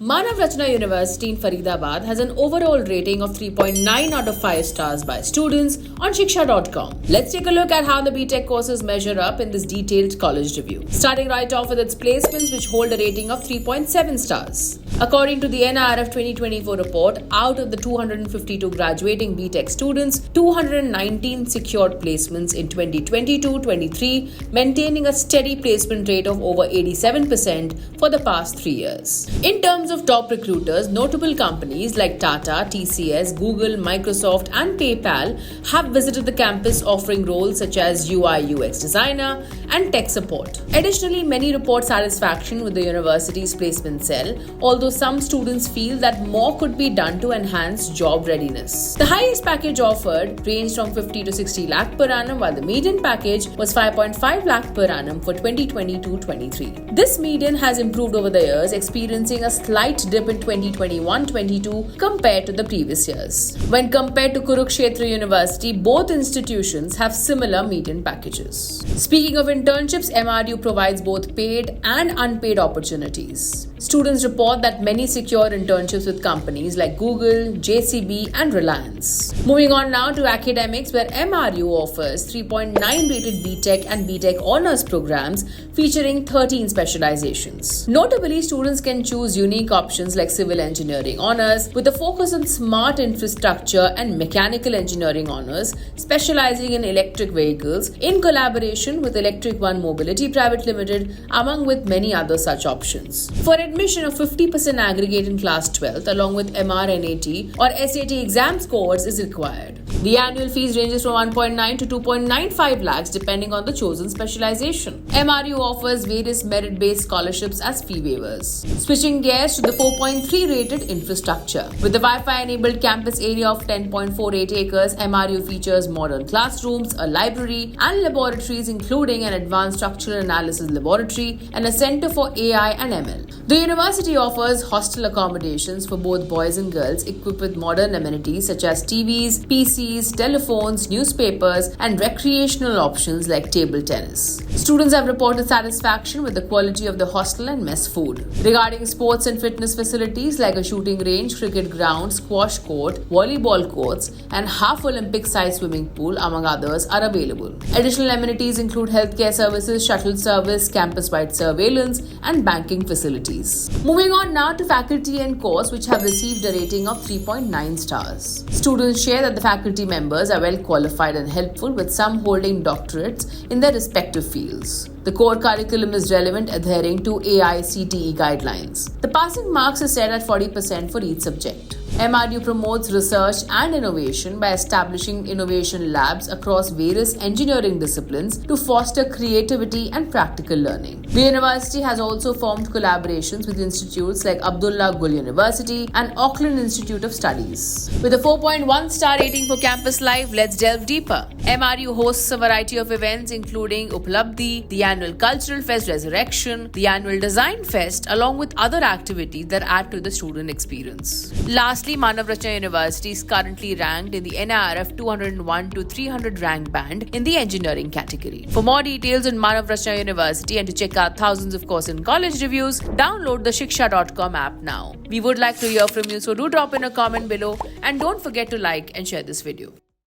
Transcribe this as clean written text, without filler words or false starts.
Manav Rachna University in Faridabad has an overall rating of 3.9 out of 5 stars by students on Shiksha.com. Let's take a look at how the BTech courses measure up in this detailed college review. Starting right off with its placements, which hold a rating of 3.7 stars. According to the NIRF 2024 report, out of the 252 graduating BTech students, 219 secured placements in 2022-23, maintaining a steady placement rate of over 87% for the past 3 years. In terms of top recruiters, notable companies like Tata, TCS, Google, Microsoft, and PayPal have visited the campus offering roles such as UI/UX designer and tech support. Additionally, many report satisfaction with the university's placement cell, although some students feel that more could be done to enhance job readiness. The highest package offered ranged from 50 to 60 lakh per annum, while the median package was 5.5 lakh per annum for 2022-23. This median has improved over the years, experiencing a slight dip in 2021-22 compared to the previous years. When compared to Kurukshetra University, both institutions have similar median packages. Speaking of internships, MRU provides both paid and unpaid opportunities. Students report that many secure internships with companies like Google, JCB, and Reliance. Moving on now to academics, where MRU offers 3.9 rated BTech and BTech honors programs featuring 13 specializations. Notably, students can choose unique options like civil engineering honors with a focus on smart infrastructure and mechanical engineering honors, specializing in electric vehicles in collaboration with Electric One Mobility Private Limited, among with many other such options. For admission, of 50% aggregate in class 12th along with MRNAT or SAT exam scores is required. The annual fees ranges from 1.9 to 2.95 lakhs depending on the chosen specialization. MRU offers various merit-based scholarships as fee waivers. Switching gears to the 4.3 rated infrastructure. With the Wi-Fi enabled campus area of 10.48 acres, MRU features modern classrooms, a library and laboratories including an advanced structural analysis laboratory and a center for AI and ML. The university offers hostel accommodations for both boys and girls equipped with modern amenities such as TVs, PCs, telephones, newspapers, and recreational options like table tennis. Students have reported satisfaction with the quality of the hostel and mess food. Regarding sports and fitness facilities like a shooting range, cricket ground, squash court, volleyball courts, and half Olympic sized swimming pool, among others, are available. Additional amenities include healthcare services, shuttle service, campus-wide surveillance, and banking facilities. Moving on now to faculty and course, which have received a rating of 3.9 stars. Students share that the faculty members are well qualified and helpful, with some holding doctorates in their respective fields. The core curriculum is relevant, adhering to AICTE guidelines. The passing marks are set at 40% for each subject. MRU promotes research and innovation by establishing innovation labs across various engineering disciplines to foster creativity and practical learning. The university has also formed collaborations with institutes like Abdullah Gul University and Auckland Institute of Studies. With a 4.1 star rating for Campus Live, let's delve deeper. MRU hosts a variety of events including Uplabdhi, the annual Cultural Fest Resurrection, the annual Design Fest, along with other activities that add to the student experience. Lastly, Manav Rachna University is currently ranked in the NIRF 201 to 300 rank band in the engineering category. For more details on Manav Rachna University and to check out thousands of course and college reviews, download the Shiksha.com app now. We would like to hear from you, so do drop in a comment below and don't forget to like and share this video.